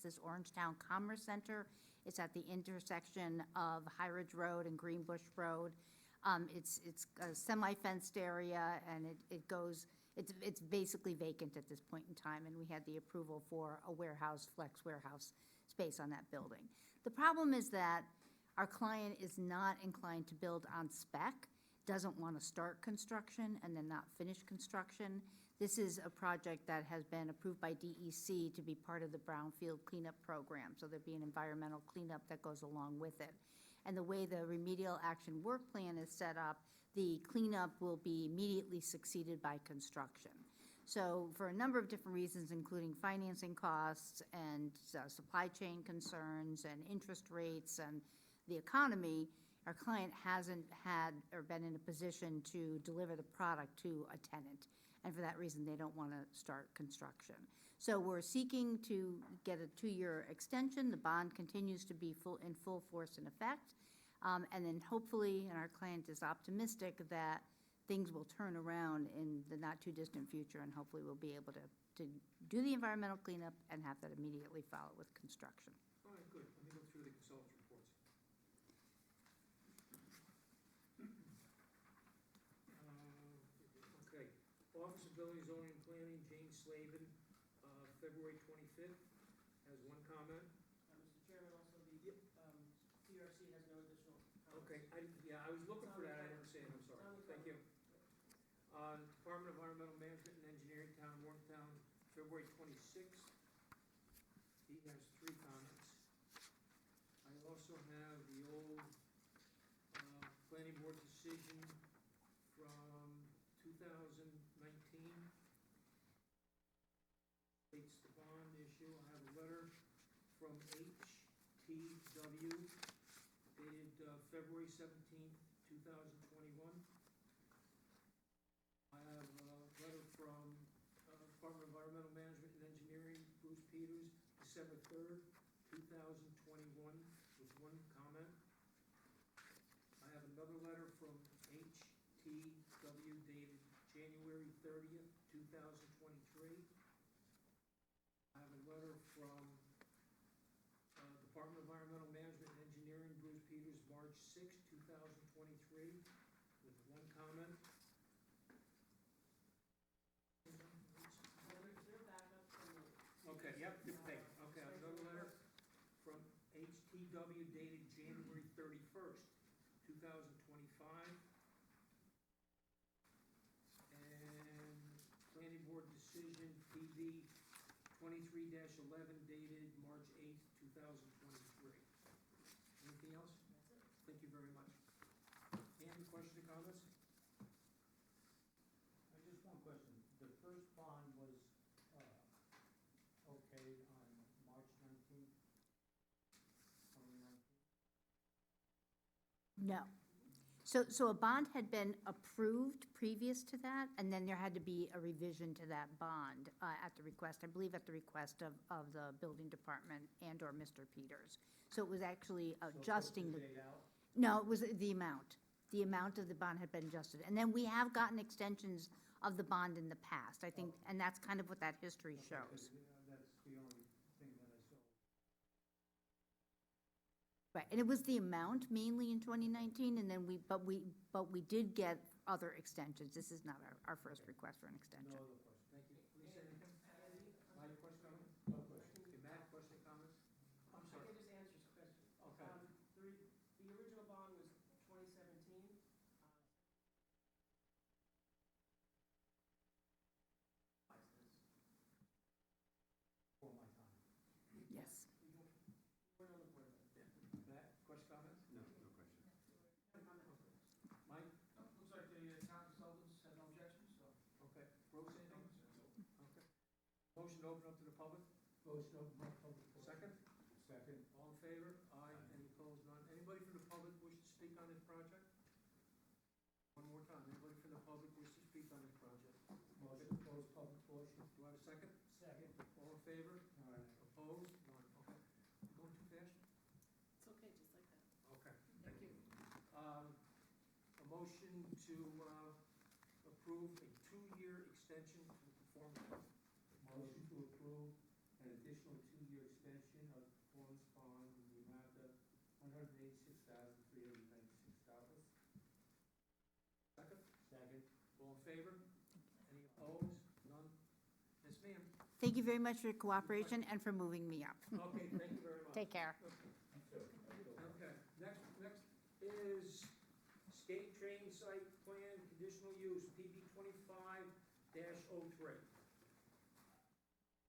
this Orangetown Commerce Center. It's at the intersection of High Ridge Road and Greenbush Road. It's a semi-fenced area, and it's basically vacant at this point in time, and we had the approval for a warehouse, flex warehouse space on that building. The problem is that our client is not inclined to build on spec, doesn't want to start construction and then not finish construction. This is a project that has been approved by DEC to be part of the brownfield cleanup program, so there'd be an environmental cleanup that goes along with it. And the way the remedial action work plan is set up, the cleanup will be immediately succeeded by construction. So for a number of different reasons, including financing costs and supply chain concerns and interest rates and the economy, our client hasn't had or been in a position to deliver the product to a tenant. And for that reason, they don't want to start construction. So we're seeking to get a 2-year extension. The bond continues to be in full force and effect. And then hopefully, and our client is optimistic, that things will turn around in the not too distant future, and hopefully we'll be able to do the environmental cleanup and have that immediately follow with construction. All right, good. Let me go through the consultants' reports. Okay. Office of Building, Zoning, and Planning, James Slavin, February 25th, has one comment. Mr. Chairman, also the TRC has no additional comments. Okay, I was looking for that, I didn't see it, I'm sorry. Thank you. Department of Environmental Management and Engineering, Town of Orangetown, February 26th. He has 3 comments. I also have the old planning board decision from 2019. States the bond issue. I have a letter from HTW dated February 17th, 2021. I have a letter from Department of Environmental Management and Engineering, Bruce Peters, December 3rd, 2021, with 1 comment. I have another letter from HTW dated January 30th, 2023. I have a letter from Department of Environmental Management and Engineering, Bruce Peters, March 6th, 2023, with 1 comment. Okay, yep, good thing. Okay, I have another letter from HTW dated January 31st, 2025. And planning board decision PV 23-11 dated March 8th, 2023. Anything else? That's it. Thank you very much. Any questions or comments? Just one question. The first bond was okayed on March 19th, 2019? No. So a bond had been approved previous to that, and then there had to be a revision to that bond at the request, I believe at the request of the building department and or Mr. Peters. So it was actually adjusting So the. it was paid out? No, it was the amount. The amount of the bond had been adjusted. And then we have gotten extensions of the bond in the past, I think, and that's kind of what that history Okay, shows. that's the only thing that I saw. Right, and it was the amount mainly in 2019, and then but we did get other extensions. This is not our first request for an extension. No other questions. Thank you. Lisa, anything? Mike, question, comment? No questions. Okay, Matt, question, comments? I'm I sorry. can just answer his question. Okay. The original bond was 2017. For my time. Yes. We're on the board. Matt, question, comments? No, no question. Mike? Looks like the town consultants have no objections, so. Okay. Rose, anything? Okay. Motion to open up to the public? Motion open for public portion. Second? Second. All in favor? Aye. Any opposed? None. Anybody from the public wish to speak on this project? One more time. Anybody from the public wish to speak on this project? Motion to close public portion. Do I have a second? Second. All in favor? All right. Opposed? None. Okay. You going too fast? It's okay, just like that. Okay. Thank you. A motion to approve a 2-year extension to the performance. Motion to approve an additional 2-year extension $186,396. Second? Second. All in favor? Any opposed? None? Yes, ma'am. Thank you very much for your cooperation and for moving me up. Okay, thank you very much. Take care. Okay, next is skate training site plan, conditional use, PB 25-03.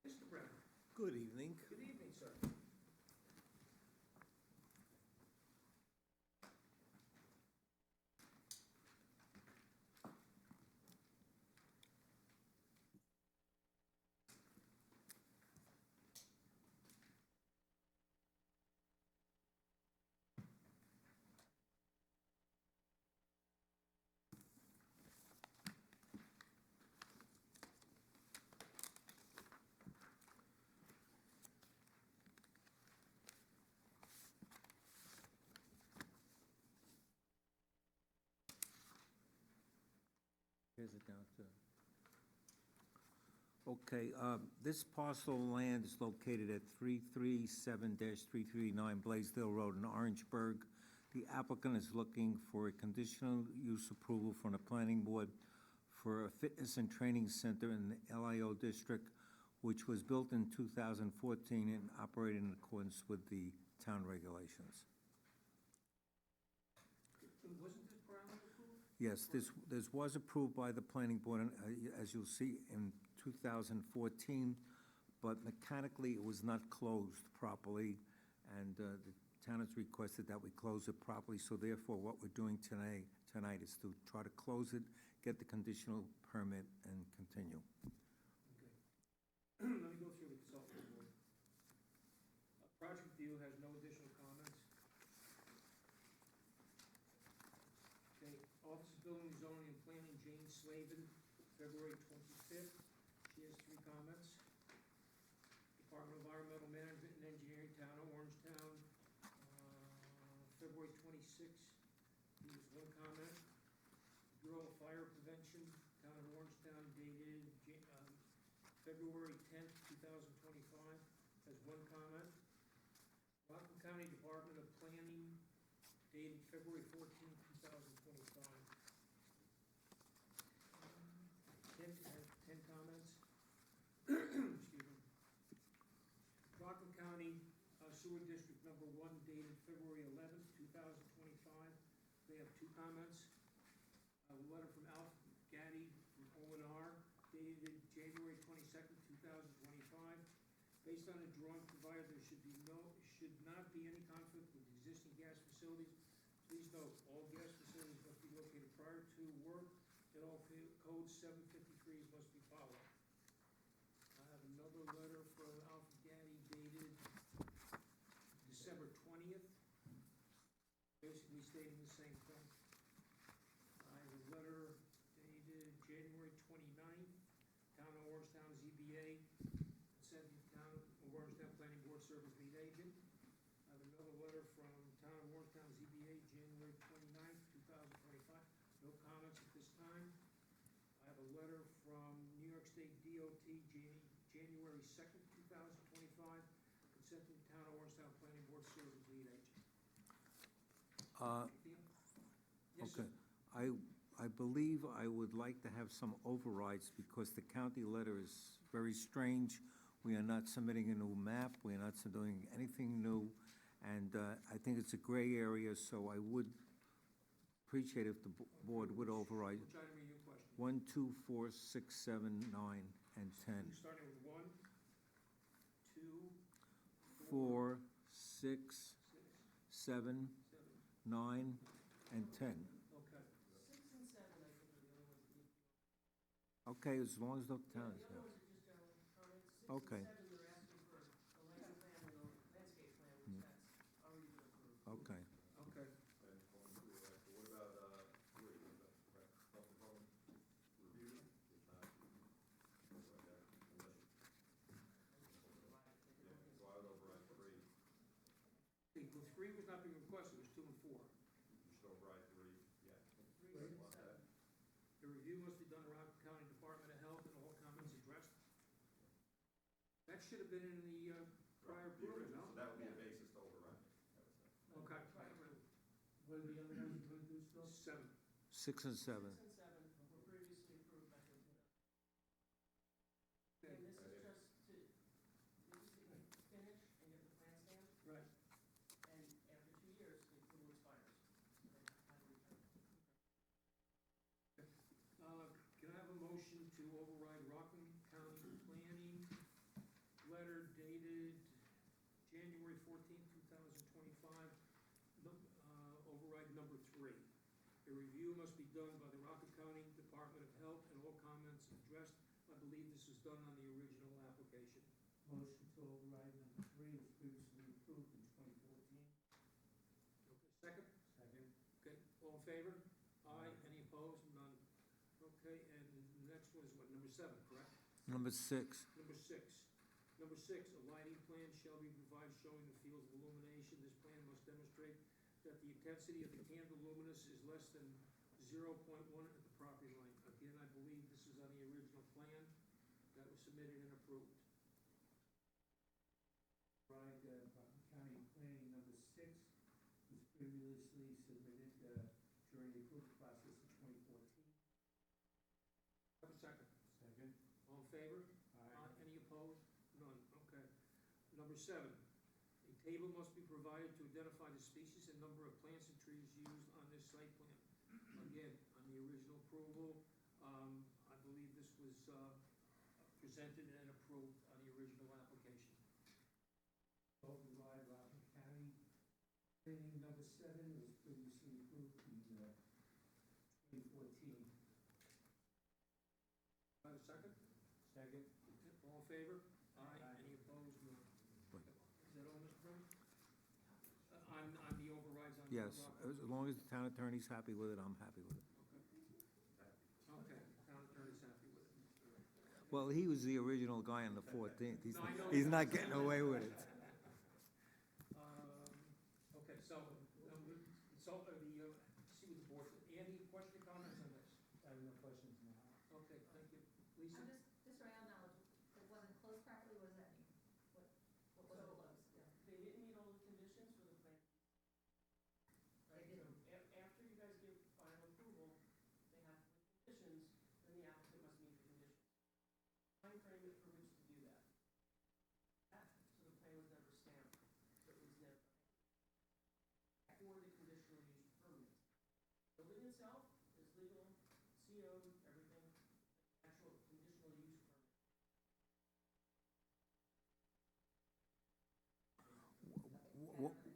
Mr. Brown, Good evening. good evening, sir. Here's it down to. Okay, this parcel of land is located at 337-339 Blaisdell Road in Orangeburg. The applicant is looking for a conditional use approval from the planning board for a fitness and training center in the LIO district, which was built in 2014 and operated in accordance with the town regulations. Wasn't this prior approved? Yes, this was approved by the planning board, as you'll see, in 2014, but mechanically it was not closed properly, and the town has requested that we close it properly, so therefore what we're doing tonight is to try to close it, get the conditional permit, and continue. Okay. Let me go through the consultant report. Project view has no additional comments. Okay, Office of Building, Zoning, and Planning, Jane Slavin, February 25th. She has 3 comments. Department of Environmental Management and Engineering, Town of Orangetown, February 26th. He has 1 comment. Bureau of Fire Prevention, Town of Orangetown, dated February 10th, 2025, has 1 comment. Rockland County Department of Planning, dated February 14th, 2025. 10 comments. Excuse me. Rockland County Sewer District Number 1, dated February 11th, 2025. They have 2 comments. A letter from Alf Gaddy from O&R, dated January 22nd, 2025. Based on the drawing provided, there should not be any conflict with existing gas facilities. Please note, all gas facilities must be located prior to work, and all code 753s must be followed. I have another letter from Alf Gaddy dated December 20th, basically stating the same thing. I have a letter dated January 29th, Town of Orangetown ZBA, sent to Town of Orangetown Planning Board Service Lead Agent. I have another letter from Town of Orangetown ZBA, January 29th, 2025. No comments at this time. I have a letter from New York State DOT, January 2nd, 2025, sent to Town of Orangetown Planning Board Service Lead Agent. Yes, sir. Okay. I believe I would like to have some overrides because the county letter is very strange. We are not submitting a new map, we are not doing anything new, and I think it's a gray area, so I would appreciate if the board would override Which item are your question? 1, 2, 4, 6, 7, 9, and 10. You're starting with 1, 2, 4, 6, 6, 7, 7. 9, and 10. Okay. 6 and 7, I think, are the only ones that need. Okay, as long as the town is The here. other ones are just general comments. 6 Okay. and 7, they're asking for the lighting plan and the landscape plan, which that's already been approved. Okay. Okay. What about, 3, health department review, if not, unless, so I would override 3, Okay, well, 3 was not being requested, it was 2 and 4. you should override 3, yeah. 3, 6, and 7. The review must be done in Rockland County Department of Health and all comments addressed. That should have been in the prior approval, no? So that would be a basis to override, I would say. Okay. Right, What are the other ones you're gonna do still? 7. 6 and 7. 6 and 7 were previously approved by the. And this is just to, they just need to finish and get the plan stamped, Right. and after 2 years, the approval expires. So they have to return. Can I have a motion to override Rockland County Planning letter dated January 14th, 2025, override number 3? A review must be done by the Rockland County Department of Health and all comments addressed. I believe this was done on the original application. Motion to override number 3 was previously approved in 2014. Okay, second? Second. Okay, all in favor? Aye. Any opposed? None. Okay, and the next one is what, number 7, correct? Number 6. Number 6. Number 6, a lighting plan shall be provided showing the fields of illumination. This plan must demonstrate that the intensity of the candle luminous is less than 0.1 at the property line. Again, I believe this is on the original plan that was submitted and approved. Override Rockland County Planning number 6 was previously submitted during the approval process in 2014. Have a second. Second. All in favor? Aye. Any opposed? None. Okay. Number 7, a table must be provided to identify the species and number of plants and trees used on this site plan. Again, on the original approval, I believe this was presented and approved on the original application. Override Rockland County Planning number 7 was previously approved in 2014. Have a second? Second. All in favor? Aye. Any opposed? None. Right. Is that all, Mr. Brown? On the overrides on. Yes, Rockland? as long as the town attorney's happy with it, I'm happy with it. Okay, town attorney's happy with it. Well, he was the original guy on the 14th. No, I know He's that. not getting away with it. Okay, so, see what the board, Andy, question or comments on this? I have no questions now. Okay, thank you. Lisa? Just so I have knowledge, it wasn't closed properly, what does that mean? What wasn't closed? Yeah. They didn't meet all the conditions for the plan. Right, They so didn't. after you guys give final approval, they have conditions, then the applicant must meet the conditions. Time frame for which to do that. So the plan was never stamped, it was never for the conditional use permit. Building itself is legal, CO'd, everything, actual conditional use permit.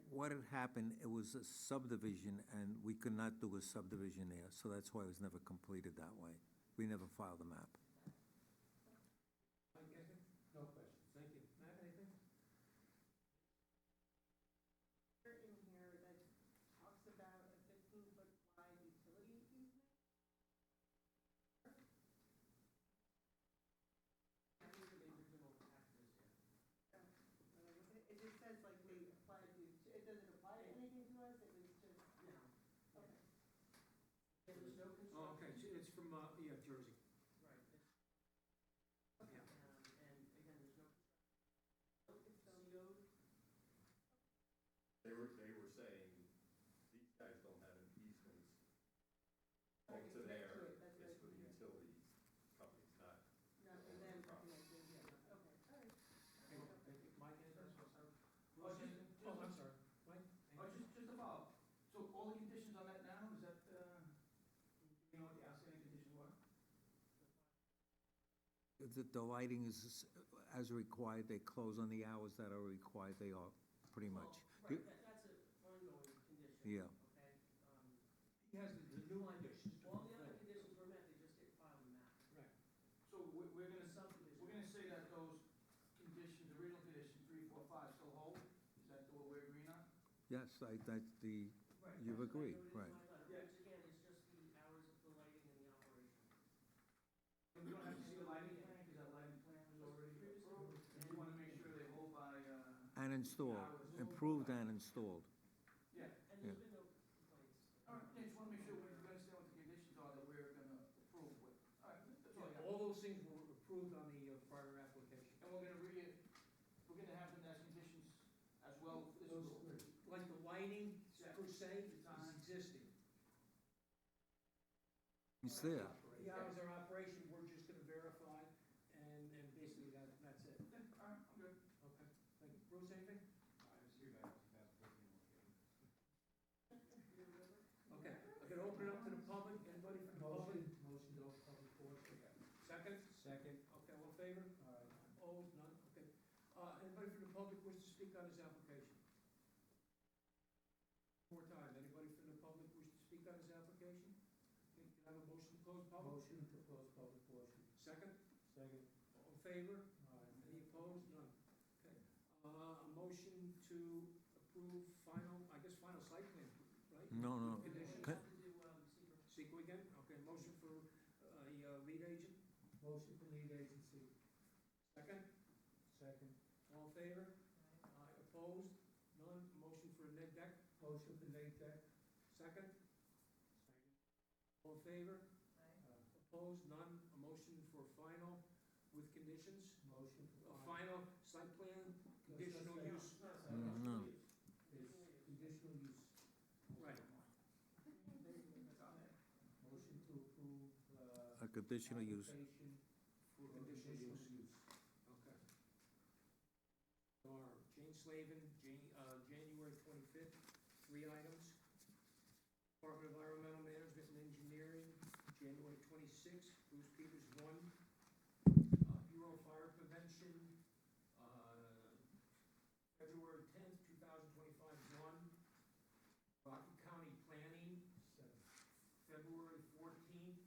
What had happened, it was a subdivision, and we could not do a subdivision there, so that's why it was never completed that way. We never filed a map. Mike, anything? No questions. Thank you. Matt, anything? In here that talks about a 15-foot wide utility easement. I think the original package is, yeah. It just says like they apply to, it doesn't apply to anything to us, it was just, No. okay. And there's no construction. Oh, okay, so it's from, yeah, Jersey. Right, it's, Yeah. and again, there's no construction. CO'd. They were saying, these guys don't have an easement Right, to it's next there, to it, that's it's for right, the yeah. utility companies, not. Not for them, connected, yeah, okay, all right. Thank you. Mike, anything? Oh, Bruce, just- anything? just- Oh, I'm sorry. Mike? Oh, anything? just a follow-up. So all the conditions on that now, is that, you know what the outstanding conditions were? The lighting is as required, they close on the hours that are required, they are, pretty much. Well, right, that's an ongoing condition. Yeah. Okay, He has the new conditions. all the other conditions were met, they just didn't file the map. Right. So we're gonna, Subdivision. we're gonna say that those conditions, original condition 3, 4, 5 still hold? Is that what we're agreeing on? Yes, that's the, Right, you've that's what I agreed, noted in right. my letter, Yeah. which again is just the hours of the lighting and the operation. And we don't have to see the lighting plan, because that lighting plan was already approved. And we wanna make sure they hold by, and installed, improved and installed. yeah. And there's been no complaints. All right, yeah, just wanna make sure we understand what the conditions are that we're gonna approve with. All right, that's all I got. All those things were approved on the prior application. And we're gonna have them as conditions as well for this Those approval. three. Like the lighting Yeah. per se, Design. He's there. The hours of operation, we're just gonna verify, and basically that's it. All right, I'm good. Okay, thank you. Bruce, anything? I just hear that it's past 14 located. Okay, I'm gonna open it up to the public, anybody from the public? Motion to open public portion. Second? Second. Okay, all in favor? Aye. Opposed, none, okay. Anybody from the public wish to speak on this application? One more time, anybody from the public wish to speak on this application? Okay, can I have a motion to close public? Motion to close public portion. Second? Second. All in favor? Aye. Any opposed? None. Okay. A motion to approve final, I guess, final site plan, right? No, no. Conditions? Ca- Sequel again? Okay, motion for a lead agent? Motion for lead agency. Second? Second. All in favor? Aye. Opposed? None. Motion for a neg deck? Motion for Nate Deck. Second? All in favor? Opposed? None. A motion for final with conditions? Motion for Final site plan, conditional use? No. is conditional use. Right. Motion to approve, A conditional use. application For for conditional use. use. Okay. Are Jane Slavin, January 25th, 3 items. Department of Environmental Management and Engineering, January 26th, Bruce Peters, 1. Bureau of Fire Prevention, February 10th, 2025, 1. Rocky County Planning, February 14th,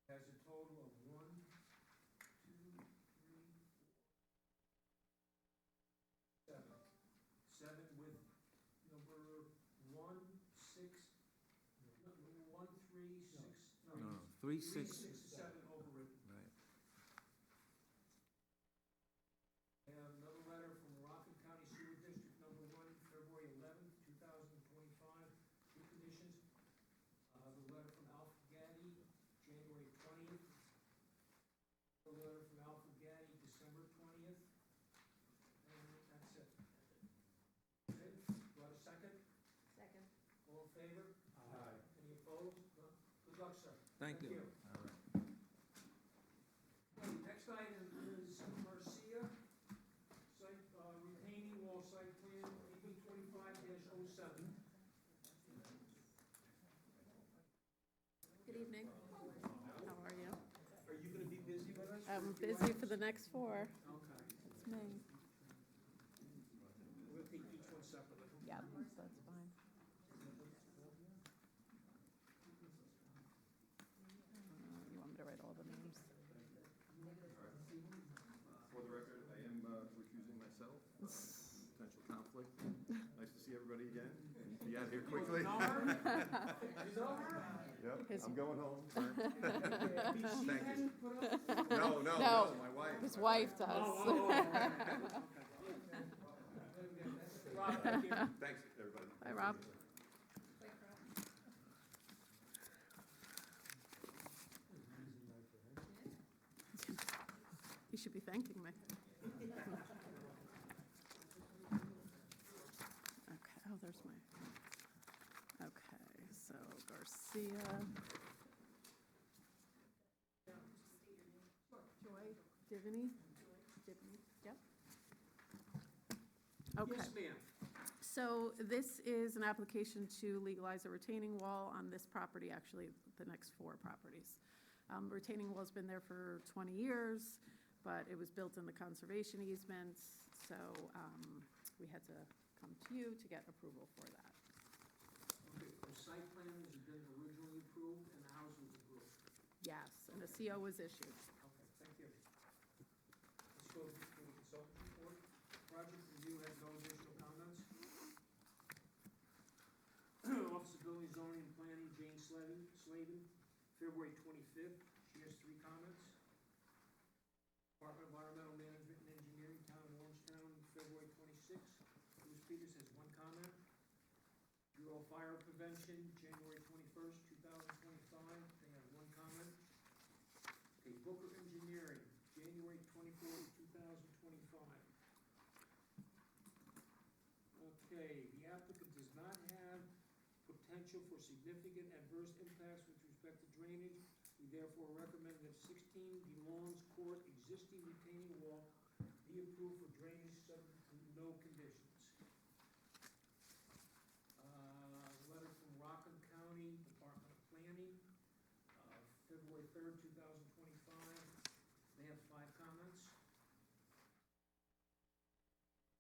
has a total of 1, 2, 3, 4, 7. 7 with number 1, 6, number 1, 3, 6, No, 3, 3, 6. 6, 7 overridden. Right. And another letter from Rockland County Sewer District Number 1, February 11th, 2025, 2 conditions. The letter from Alpha Gaddy, January 20th. The letter from Alpha Gaddy, December 20th. And that's it. Okay, do I have a second? Second. All in favor? Aye. Any opposed? No? Good luck, sir. Thank you. All right. Next item is Garcia, site, retaining wall site plan, AB 25-07. Good evening. How are you? Are you gonna be busy with us? I'm for a few busy hours? for the next 4. Okay. It's me. We'll take each one separately. Yeah, that's fine. You want me to write all the names? For the record, I am recusing myself. Potential conflict. Nice to see everybody again. And be out here quickly. You know her? You know her? Yep, His- I'm going home. Did she Thank have you. to put up? No, No, my wife. His my wife Oh, does. oh, okay. Rob, thank you. Thanks, everybody. Bye, Rob. You should be thanking me. Okay, oh, there's my, okay, so Garcia. Joy Divany? Divany, yep. Okay. Yes, ma'am. So this is an application to legalize a retaining wall on this property, actually, the next 4 properties. Retaining wall's been there for 20 years, but it was built in the conservation easements, so we had to come to you to get approval for that. Okay, the site plan has been originally approved and the house was approved. Yes, and a CO was issued. Okay, thank you. Let's go to the consultant report. Project review has no additional comments. Office of Building, Zoning, and Planning, Jane Slavin, February 25th, she has 3 comments. Department of Environmental Management and Engineering, Town of Orangetown, February 26th, Bruce Peters has 1 comment. Bureau of Fire Prevention, January 21st, 2025, they have 1 comment. Okay, Booker Engineering, January 24th, 2025. Okay, the applicant does not have potential for significant adverse impacts with respect respect to drainage, we therefore recommend that 16 DeLong's Court existing retaining wall be approved for drainage subject to no conditions. Letter from Rockland County Department of Planning, February 3rd, 2025. They have 5 comments.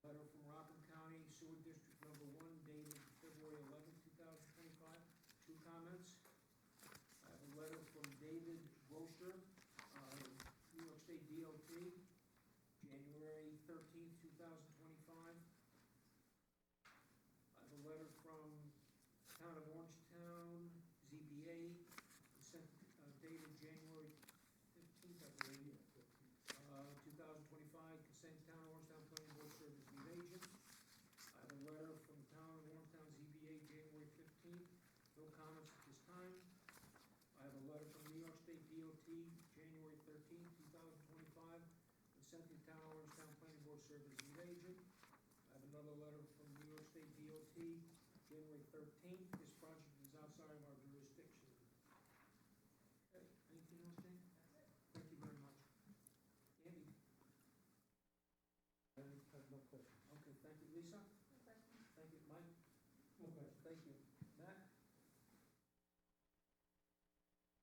Letter from Rockland County Sewer District Number 1 dated February 11th, 2025. 2 comments. I have a letter from David Rocher, New York State DOT, January 13th, 2025. I have a letter from Town of Orangetown, ZBA, dated January 15th, I believe, 2025, consent Town of Orangetown Planning Board Service Lead Agent. I have a letter from Town of Orangetown ZBA, January 15th, no comments at this time. I have a letter from New York State DOT, January 13th, 2025, consent to Town of Orangetown Planning Board Service Lead Agent. I have another letter from New York State DOT, January 13th. This project is outside of our jurisdiction. Okay, anything else, Jane? That's it. Thank you very much. Andy? I have no questions. Okay, thank you. Lisa? No questions. Thank you. Mike? No questions. Thank you. Matt?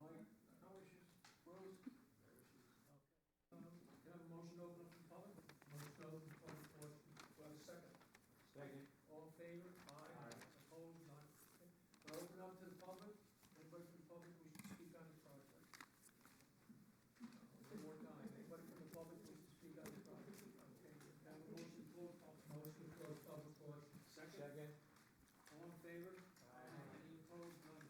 Mike? No issues. Rose? No issues. Okay. Can I have a motion to open up the public? Motion to open public portion. Do I have a second? Second. All in favor? Aye. Opposed? None. Okay. I'll open up to the public. Anybody from the public wish to speak on this project? One more time. Anybody from the public wish to speak on this project? Okay. Can I have a motion to close public? Motion to close public portion. Second? All in favor? Aye. Any opposed? None.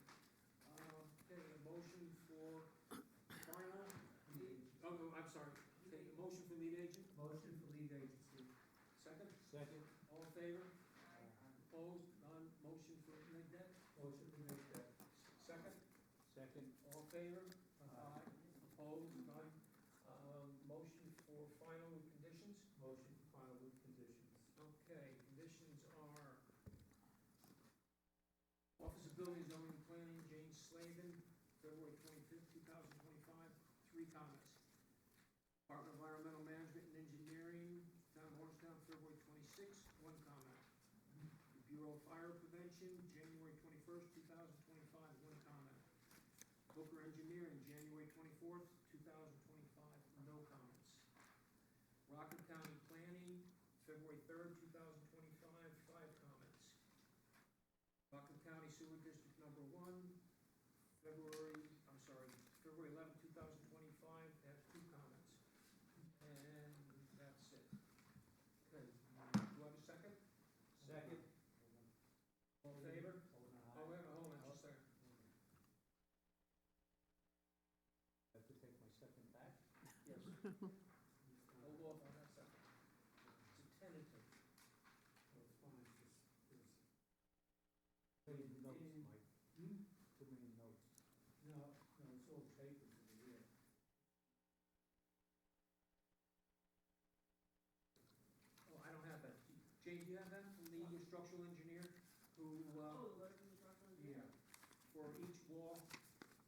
Okay, a motion for final, I'm sorry. Okay, a motion for lead agent? Motion for lead agency. Second? Second. All in favor? Opposed? None. Motion for neg deck? Motion to make that. Second? Second. All in favor? Aye. Opposed? None. Motion for final with conditions? Motion for final with conditions. Okay, conditions are Office of Building, Zoning, and Planning, Jane Slavin, February 25th, 2025, 3 comments. Department of Environmental Management and Engineering, Town of Orangetown, February 26th, 1 comment. Bureau of Fire Prevention, January 21st, 2025, 1 comment. Booker Engineering, January 24th, 2025, no comments. Rockland County Planning, February 3rd, 2025, 5 comments. Rockland County Sewer District Number 1, February 11th, 2025, has 2 comments. And that's it. Okay, do I have a second? Second. All in favor? Oh, wait, hold on, just a second. Have to take my second back? Yes. Hold off on that second. It's a tentative. Oh, it's fine, too many notes, Mike. Too many notes. No, it's all papers in here. Oh, I don't have that. Jane, do you have that from the structural engineer who, Oh, the letter from the structural engineer? yeah, for each wall?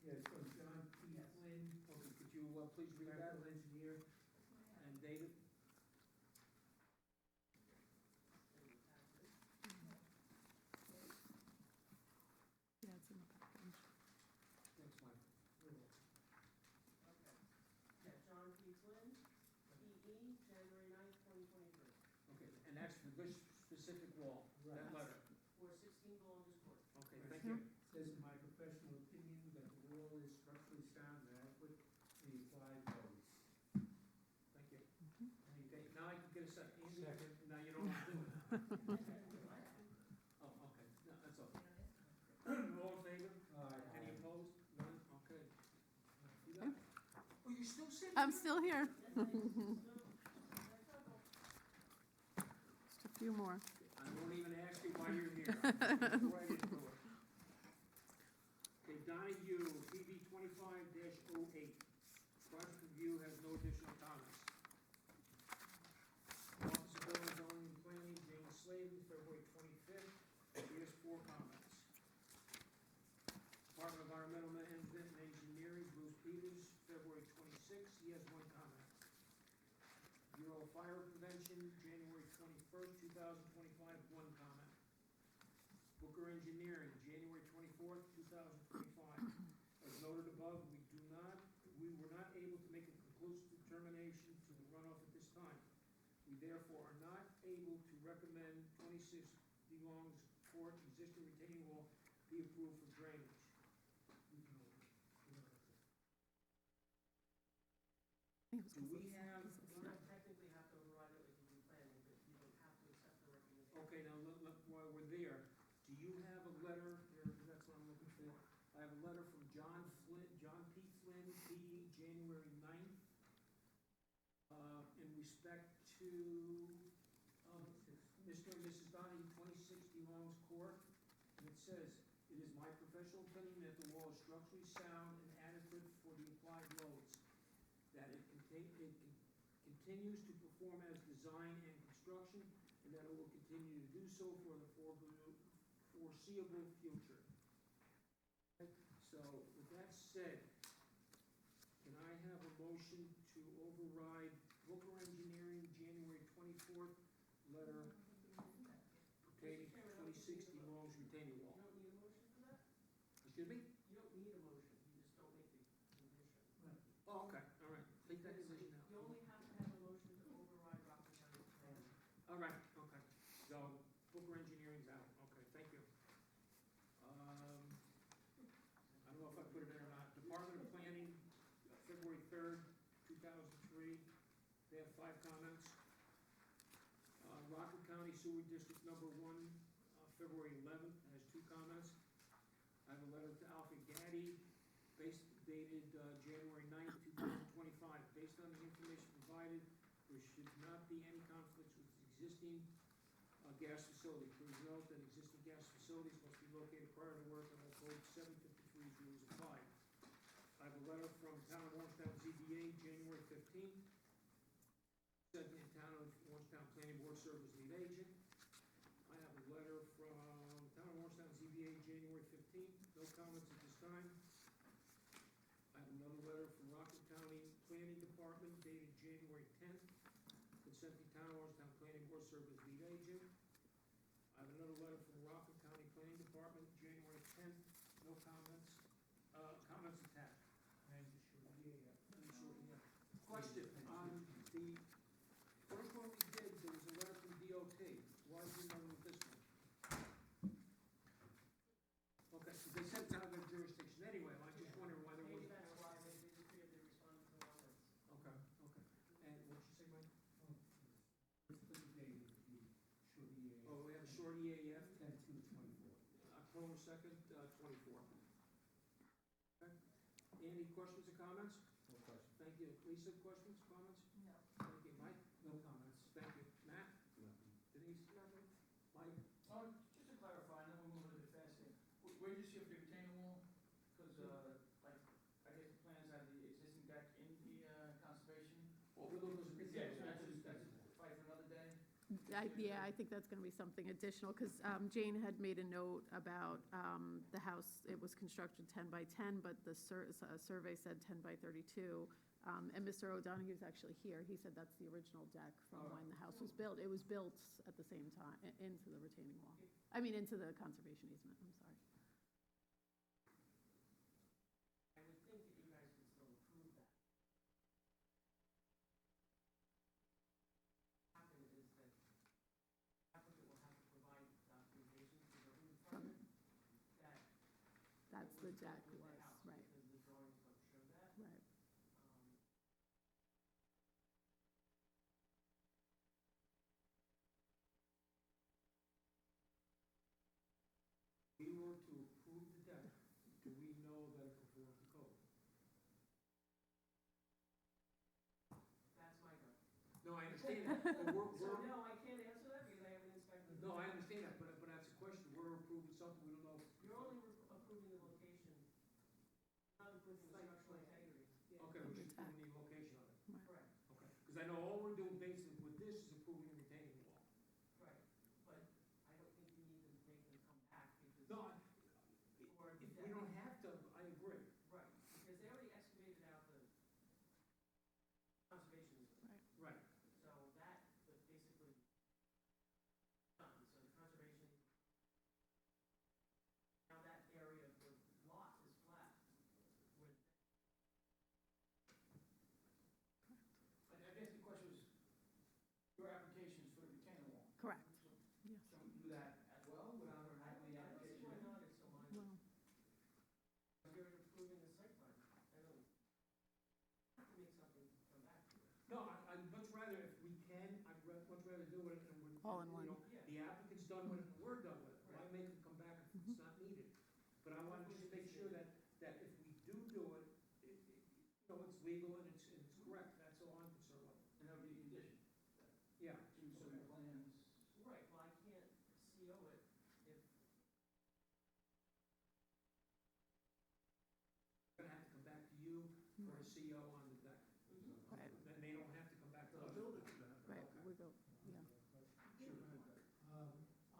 Yeah, it's from John P. Yes. Flynn, Okay, could you please read that? structural engineer. And David? Yeah, it's in the package. Thanks, Mike. Okay. Yeah, John P. Flynn, P.E., January 9th, 2023, Okay, and that's for this specific wall, that Right. letter? for 16 Golden Court. Okay, thank you. Says in my professional opinion that the wall is structurally sound and adequate to the applied loads. Thank you. Okay, now I can get a second. Andy? Second. Now you don't have to do it. Oh, okay, no, that's all. All in favor? Aye. Any opposed? None? Okay. You got it? Oh, you're still sitting? I'm here? still here. No, Just a few more. I won't even ask you why you're here. I'll just go right into it. Okay, Donahue, PB 25-08. Project review has no additional comments. Office of Building, Zoning, and Planning, Jane Slavin, February 25th. He has 4 comments. Department of Environmental Management and Peters, February 26th, he has one comment. Bureau of Fire Prevention, January 21st, 2025, one comment. Booker Engineering, January 24th, 2025. As noted above, we were not able to make a conclusive determination to the runoff at this time. We therefore are not able to recommend 26 DeLong's Court existing retaining wall be approved for drainage. Do we have, You don't technically have to override it like you do planning, but you don't have to accept the recommendation. okay, now, while we're there, do you have a letter, here, that's what I'm looking for. I have a letter from John P. Flynn, PD, January 9th, in respect to, Mr. and Mrs. Donahue, 26 DeLong's Court. And it says, "It is my professional opinion that the wall is structurally sound and adequate for the applied loads, that it continues to perform as designed and construction, and that it will continue to do so for the foreseeable future." So, with that said, can I have a motion to override Booker Engineering, January 24th, letter pertaining to 26 DeLong's retaining You wall? don't need a motion for that? Excuse me? You don't need a motion, you just don't make the condition. Oh, okay, all right, take that condition out. You only have to have a motion to override Rockland County planning. All right, okay, so Booker Engineering's out, okay, thank you. I don't know if I put it in or not, Department of Planning, February 3rd, 2003, they have 5 comments. Rockland County Sewer District Number 1, February 11th, has 2 comments. I have a letter to Alfred Gaddy, dated January 9th, 2025. Based on the information provided, there should not be any conflicts with existing gas facilities. Please note that existing gas facilities must be located prior to work and all code 753 rules apply. I have a letter from Town of Orangetown ZBA, January 15th. Said the Town of Orangetown Planning Board Service Lead Agent. I have a letter from Town of Orangetown ZBA, January 15th. No comments at this time. I have another letter from Rockland County Planning Department dated January 10th. Consent to Town of Orangetown Planning Board Service Lead Agent. I have another letter from Rockland County Planning Department, January 10th. No comments. Comments attached. And sure, yeah. Question, on the first one we did, there was a letter from DOT. Why is there none with this one? Okay, so they said it's out of their jurisdiction anyway, I just wondering why there Maybe wasn't. that's why they figured they responded to the comments. Okay, okay. And what'd you say, Mike? What's the date of the short EAF? Oh, we have a short EAF, 10/2/24. October 2nd, 24. Okay. Any questions or comments? No question. Thank you. Lisa, questions, comments? No. Thank you. Mike? No comments. Thank you. Matt? Nothing. Denise? Nothing. Mike? Just to clarify, I know we're moving a bit fast here. Where did you see the retaining wall? Because, like, I guess the plans have the existing deck in the conservation. Overlook was. Yeah, so that's a fight for another day. Yeah, I think that's going to be something additional, because Jane had made a note about the house, it was constructed 10 by 10, but the survey said 10 by 32. And Mr. O'Donoghue's actually here, he said that's the original deck from when the house was built. It was built at the same time, into the retaining wall. I mean, into the conservation easement, I'm sorry. I would think that you guys could still approve that. Happen is that applicant will have to provide documentation to the building department that. That's the deck with the was, house, right, because the drawings don't show that. right. We were to approve the deck, do we know that it conforms to code? That's my gut. No, I understand that, but So, no, I can't answer that because I haven't inspected. no, I understand that, but that's a question, we're approving something, we don't know. You're only approving the location, not approving the structural integrity. Okay, we're just approving the location of it, Correct, okay, because I know all we're doing basically with this is approving the retaining wall. right, but I don't think you need to make them come back because. No, Or if we don't have to, I agree. Right, because they already excavated out All in You one. know, the applicant's done with it, and we're done with it, why make them come back if it's not needed? But I wanna just make sure that if we do it, you know, it's legal and it's correct, that's all I'm concerned with. And that would be a condition, Yeah. to submit plans. Right, well, I can't CO it if, Gonna have to come back to you for a CO on the deck. Right, Then they don't have to come back to us. right, we go, yeah.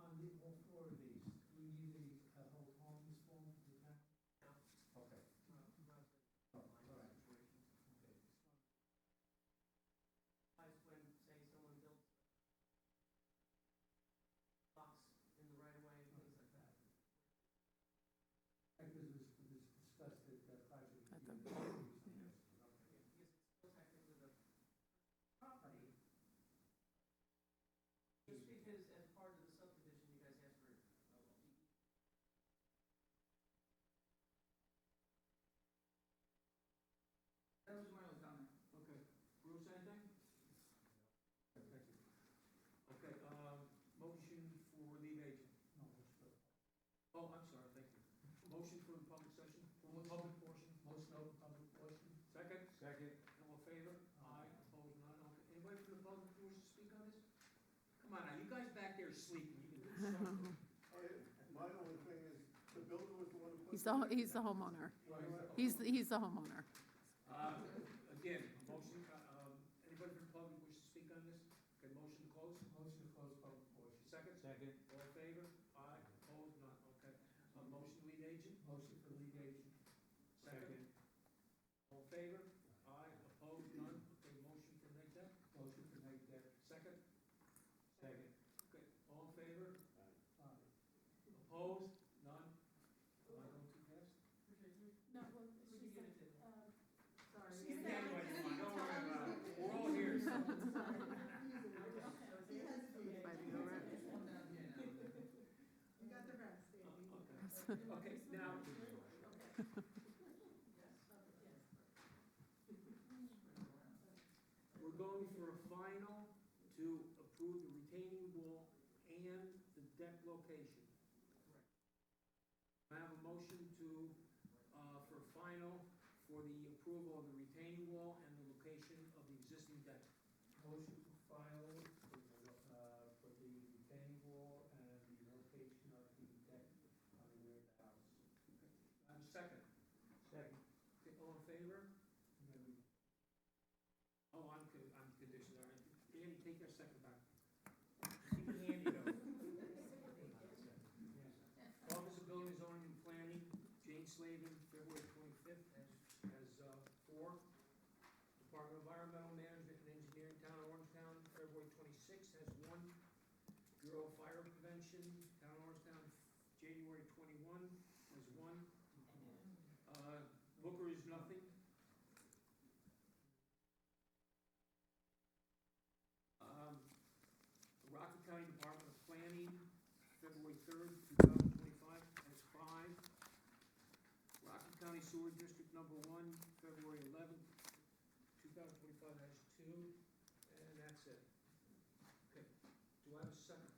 On the, all four of these, do we need a whole homes form with that? Okay. Oh, all right. Okay. guys, when, say, someone builds blocks in the right of way, things like that. Because it was discussed at the project. At the- review. yeah. Okay. Because it's still technically the property. Just because as part of the subdivision, you guys asked for That was my only comment. Okay, Bruce, anything? Thank you. Okay, motion for lead agent. No, that's good. Oh, I'm sorry, thank you. Motion for the public session, for the public portion. Motion open public portion? Second? Second. All in favor? Aye. Opposed, none, okay. Anybody from the public who wishes to speak on this? Come on now, you guys back there sleeping, you can do something. My only thing is, the builder was the one who put. He's the homeowner. He's the homeowner. Again, motion, anybody from the public wish to speak on this? Okay, motion to close? Motion to close public portion. Second? Second. All in favor? Aye. Opposed, none, okay. Motion lead agent? Motion for lead agent. Second. All in favor? Aye. Opposed, none, okay. Motion for neg deck? Motion for neg deck. Second? Second. Okay, all in favor? Aye. Opposed? None? Am I going too fast? No, well, it's just that, sorry. Yeah, anyway, come on, don't worry about it. We're all here, so. Fighting over it. You got the rest, Andy. Okay, now, we're going for a final to approve the retaining wall and the deck location. I have a motion to, for final for the approval of the retaining wall and the location of the existing deck. Motion to file for the retaining wall and the location of the deck on the rear of the house. I have a second. Second. Okay, all in favor? And then we Oh, I'm conditioned, all right. Andy, take your second back. Keep it handy, though. Office of Building, Zoning and Planning, Jane Slavin, February 25th, has 4. Department of Environmental Management and Engineering, Town of Orangetown, February 26th, has 1. Bureau of Fire Prevention, Town of Orangetown, January 21, has 1. Booker is nothing. Rockland County Department of Planning, February 3rd, 2025, has 5. Rockland County Sewer District Number 1, February 11th, 2025, has 2, and that's it. Okay, do I have a second?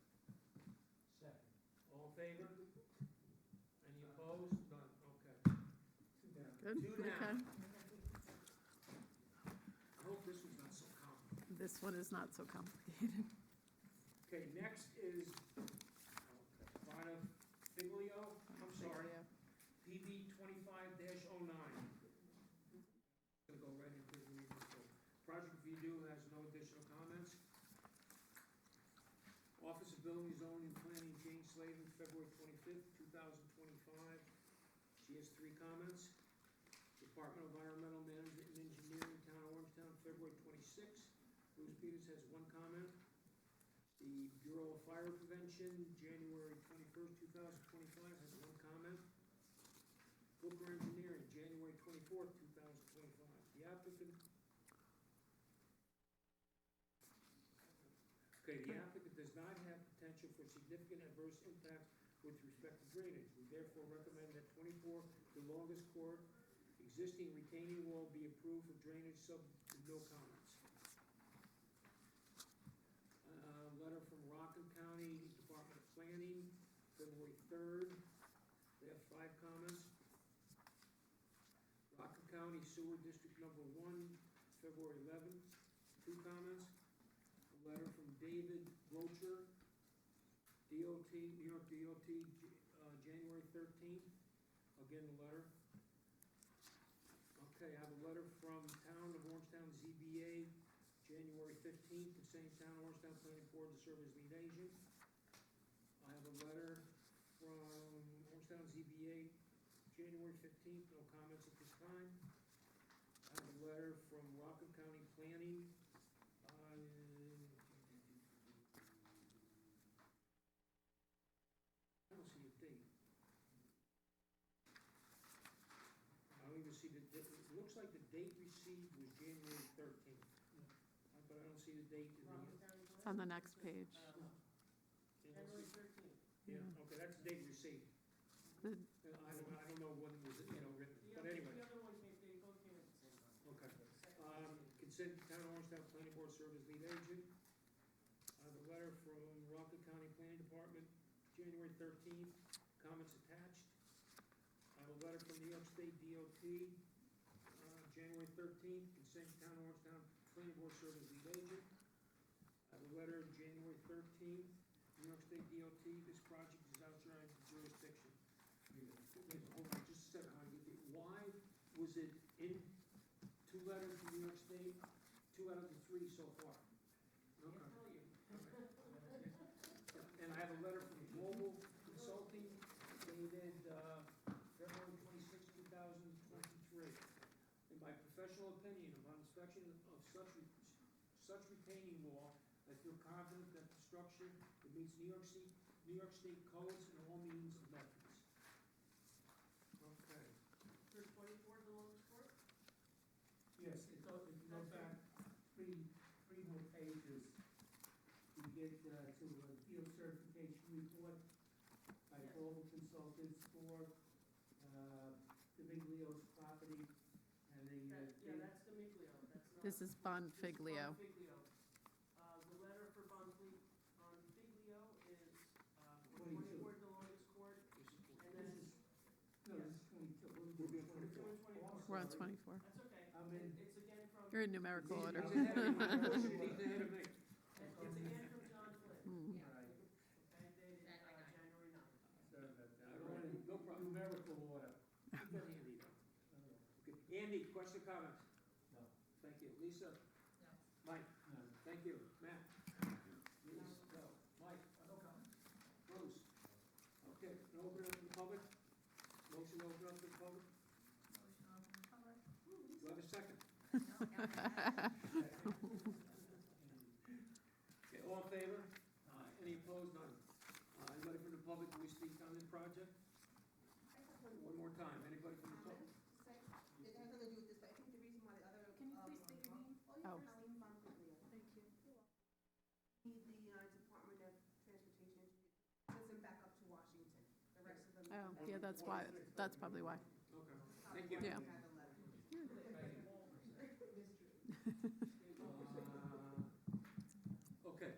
second. All in favor? Any opposed? None, okay. Two down. Good, Two okay. down. I hope this was not so complicated. This one is not so complicated. Okay, next is Vada Figlio, I'm sorry, PB 25-09. Gonna go right into the reading. So, Project review has no additional comments. Office of Building, Zoning and Planning, Jane Slavin, February 25th, 2025. She has 3 comments. Department of Environmental Management and Engineering, Town of Orangetown, February 26th. Bruce Peters has 1 comment. The Bureau of Fire Prevention, January 21st, 2025, has 1 comment. Booker Engineering, January 24th, 2025. The applicant does not have potential for significant adverse impacts with respect to drainage. We therefore recommend that 24, the longest court, existing retaining wall be approved for drainage, subject to no comments. Letter from Rockland County Department of Planning, February 3rd, they have 5 comments. Rockland County Sewer District Number 1, February 11th, 2 comments. A letter from David Rocher, DOT, New York DOT, January 13th, again, the letter. Okay, I have a letter from Town of Orangetown ZBA, January 15th, the same Town of Orangetown Planning Board to serve as lead agent. I have a letter from Orangetown ZBA, January 15th, no comments at this time. I have a letter from Rockland County Planning. I don't see a date. I don't even see the date. It looks like the date received was January 13th. But I don't see the date in the. Rockland County It's Plan? on the next page. January 13th. Yeah, okay, that's the date received. The- I don't know when it was, written, but anyway. The other one came, they both came at the same time. Okay. The second one came. Consent Town of Orangetown Planning Board serve as lead agent. I have a letter from Rockland County Planning Department, January 13th, comments attached. I have a letter from New York State DOT, January 13th, consent Town of Orangetown Planning Board serve as lead agent. I have a letter January 13th, New York State DOT, this project is outside the jurisdiction. Hold on, just a second, why was it in 2 letters from New York State, 2 out of the 3 so far? Can't Okay. tell you. And I have a letter from Global Consulting dated February 26, 2023. In my professional opinion, upon inspection of such retaining wall, I feel confident that the structure it meets New York State codes and all means of methods. Okay. For 24, the longest court? Yes, if you go back 3 more pages, you get to a field certification report by Yes. Global Consultants for the Big Leo's property, and Yeah, that's the Miglio, that's not. This is Bonfiglio. Bonfiglio. The letter for Bonfiglio is, for 22. 24, the longest court, and then This it's, is, no, this is 22. We're doing 24. doing 24. We're on 24. That's okay. I'm in. It's again from. You're in numerical order. He's ahead of me. He's ahead of me. It's again from John Flynn. Hmm. All right, Okay, dated January 9th. sorry about that. I don't want no problem. Numerical order. Keep that handy though. All right. Okay. Andy, question, comments? No. Thank you. Lisa? No. Mike? No. Thank you. Matt? Lisa? No. Mike? No comment. Bruce? Okay, can I open it up to the public? Motion to open up to the public? Motion open to public? Do I have a second? No, Okay, all in favor? Any opposed? None. Anybody from the public who wish to speak on this project? One more time, anybody from the public? It has nothing to do with this, but I think the reason why the other. Can you please state your name? Oh, Oh. yeah, Colleen Bonfiglio. Thank you. Need the Department of Transportation, sends them back up to Washington. The rest of them. Oh, yeah, that's probably why. Okay, thank you. Yeah. Had a letter. Okay,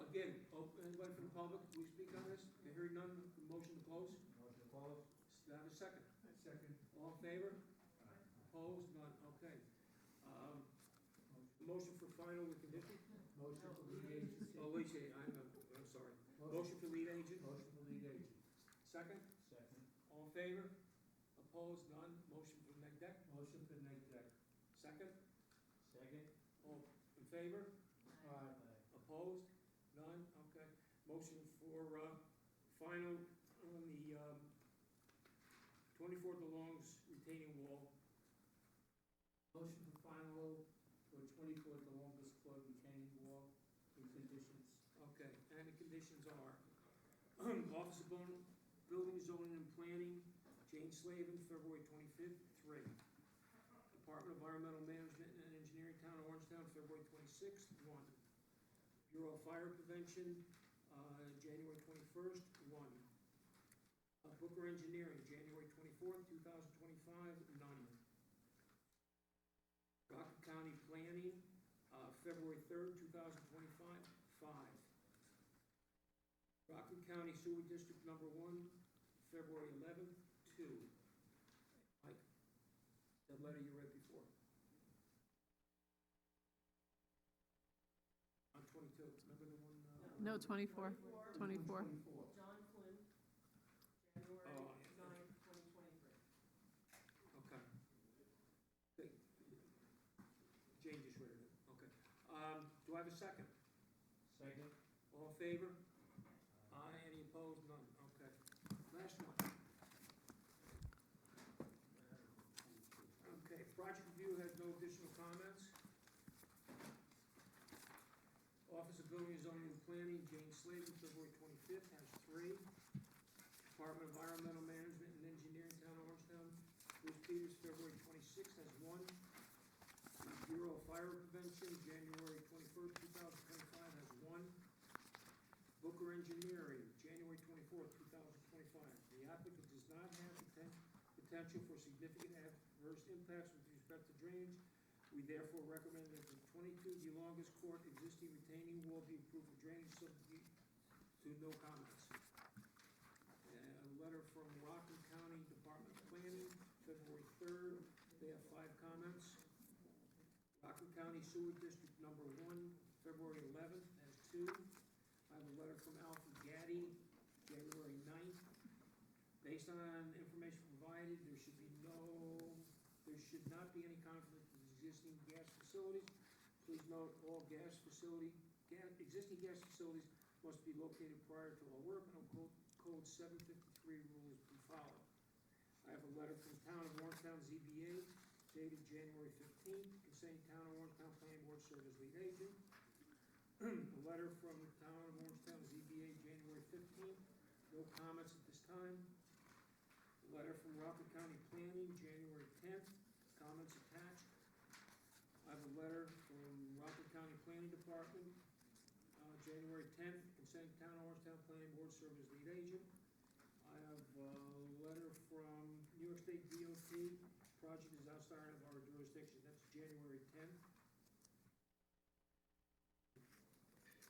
again, anybody from the public, we speak on this? Hearing none, motion to close? Motion to close. Do I have a second? Second. All in favor? Opposed? None, okay. Motion for final with condition? Motion for lead agency. Oh, lead agent, I'm sorry. Motion for lead agent? Motion for lead agent. Second? Second. All in favor? Opposed? None, motion for neg deck? Motion for neg deck. Second? Second. All in favor? Aye. Opposed? None, okay. Motion for, final on the, 24 DeLong's retaining wall. Motion for final for 24, the longest flood retaining wall with conditions. Okay, and the conditions are, Office of Building, Zoning and Planning, Jane Slavin, February 25th, 3. Department of Environmental Management and Engineering, Town of Orangetown, February 26th, 1. Bureau of Fire Prevention, January 21st, 1. Booker Engineering, January 24th, 2025, none. Rockland County Planning, February 3rd, 2025, 5. County Sewer District Number 1, February 11th, 2. Mike, that letter you read before. On 22, remember the one? No, 24. 24. John Flynn, January Oh, 9th, 2023. Okay. Okay. Jane just read it, okay. Do I have a second? Second. All in favor? Aye, any opposed? None, okay. Last one. Okay, project review has no additional comments. Office of Building and Zoning and Planning, Jane Slavin, February 25th, has 3. Department of Environmental Management and Engineering, Town of Orangetown, Bruce Peters, February 26th, has 1. Bureau of Fire Prevention, January 21st, 2025, has 1. Booker Engineering, January 24th, 2025. The applicant does not have potential for significant adverse impacts with respect to drainage. We therefore recommend that the 22 De Longis Court existing retaining wall be approved for drainage subject to no comments. A letter from Rockland County Department of Planning, February 3rd, they have 5 comments. Rockland County Sewer District Number 1, February 11th, has 2. I have a letter from Alfred Gaddy, January 9th. Based on information provided, there should not be any conflict with existing gas facilities. Please note, all existing gas facilities must be located prior to all work, and Code 753 rules be followed. I have a letter from Town of Orangetown ZBA, dated January 15th, concerning Town of Orangetown Planning Board Service Lead Agent. A letter from the Town of Orangetown ZBA, January 15th, no comments at this time. A letter from Rockland County Planning, January 10th, comments attached. I have a letter from Rockland County Planning Department, January 10th, concerning Town of Orangetown Planning Board Service Lead Agent. I have a letter from New York State DOT, project is outside of our jurisdiction, that's January 10th.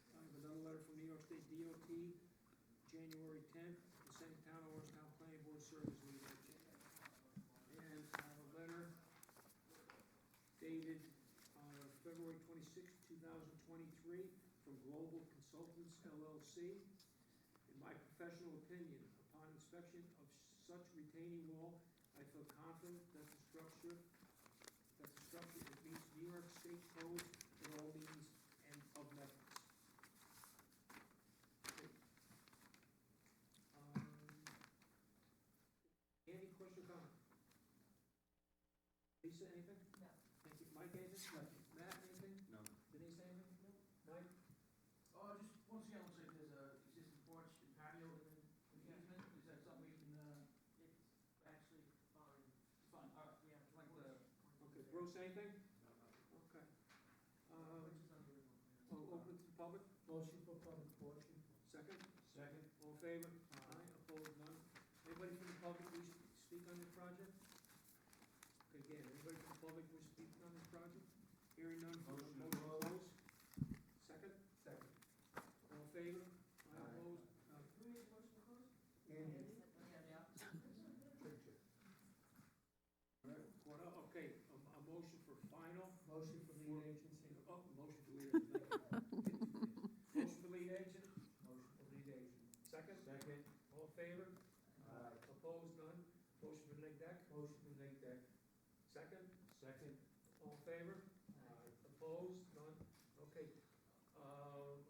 I have another letter from New York State DOT, January 10th, concerning Town of Orangetown Planning Board Service Lead Agent. And I have a letter dated February 26th, 2023, from Global Consultants LLC. In my professional opinion, upon inspection of such retaining wall, I feel confident that the structure meets New York State code in all means and of methods. Any question or comment? Lisa, anything? No. Thank you. Mike, anything? No. Matt, anything? No. Denise, anything? No. Mike? Just, once again, looks like there's a existing porch and patio in the easement, is that something we can, It's actually fine. it's fine, all right, Yeah, like Okay, Bruce, anything? Okay. which is on the original plan. Open it to the public? Motion for public portion. Second? Second. All in favor? Aye, opposed, none. Anybody from the public wish to speak on this project? Okay, again, anybody from the public wish to speak on this project? Hearing none, motion to close. Second? Second. All in favor? Aye, Aye. opposed? None. Who made the motion to close? Andy. Yeah, the opposite. Pritchard. All right, caught up. Okay, a motion for final. Motion for lead agency. Oh, motion for lead agent. Motion for lead agent. Motion for lead agent. Second? Second. All in favor? Aye. Opposed, none. Motion for neg deck. Motion for neg deck. Second? Second. All in favor? Aye. Opposed, none. Okay.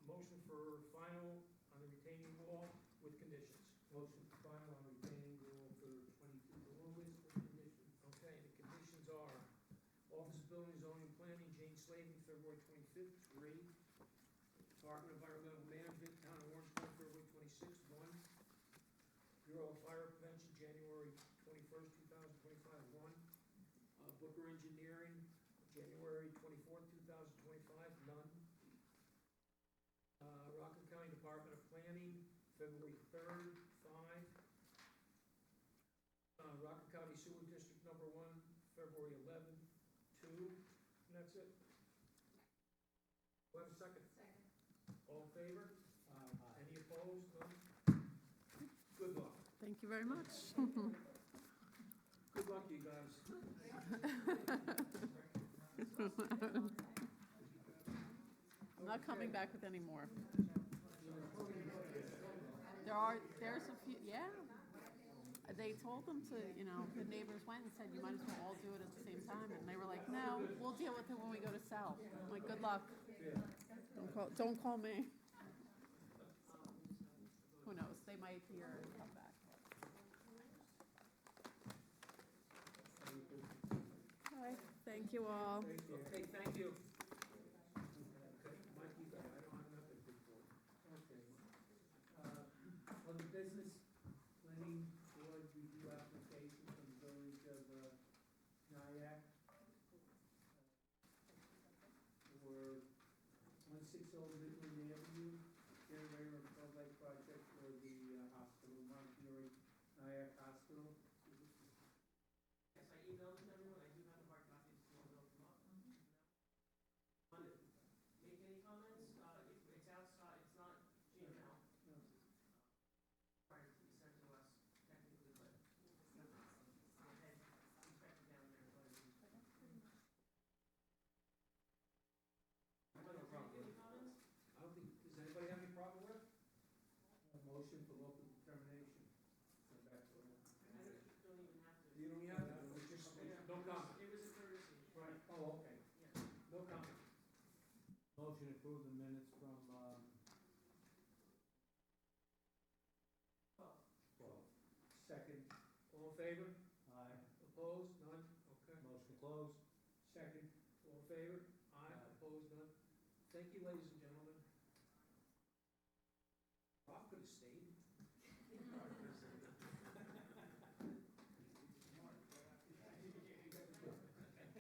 Motion for final on the retaining wall with conditions. Motion for final on retaining wall for 22 Longis with conditions. Okay, the conditions are Office of Building, Zoning, and Planning, Jane Slavin, February 25th, 3. Department of Environmental Management, Town of Orangetown, February 26th, 1. Bureau of Fire Prevention, January 21st, 2025, 1. Booker Engineering, January 24th, 2025, none. Rockland County Department of Planning, February 3rd, 5. Rockland County Sewer District Number 1, February 11th, 2. And that's it. Do I have a second? Second. All in favor? Aye. Any opposed? None? you very much. Good luck, you guys. I'm not coming back with any more. There's a few, yeah. They told them to, the neighbors went and said, you might as well all do it at the same time, and they were like, no, we'll deal with it when we go to sell. I'm like, good luck. Don't call me. Who knows, they might hear and come back. All right, thank you all. Okay, thank you. Okay, Mikey, I don't have nothing before. Okay. On the business planning board review application from the village of Nyack for 160 Midland Avenue, generator and floodlight project for the hospital, Montgomery Nyack Hospital. Yes, I emailed them to everyone, I do have the hard copies, if you want to look them up. Want to make any comments? It's outside, it's not Gmail. Required to be sent to us technically, but the head inspector down there, but. I have no problem with it. I don't think, does anybody have any problem with it? A motion for local determination. Send back to them. I don't even have to. You don't have to, it was just, no comment. It was a courtesy. Right, oh, okay, Yeah. no comment. Motion to approve the minutes from, Well, second. All in favor? Aye. Opposed? None? Okay. Motion closed. Second. All in favor? Aye, opposed, none? Thank you, ladies and gentlemen.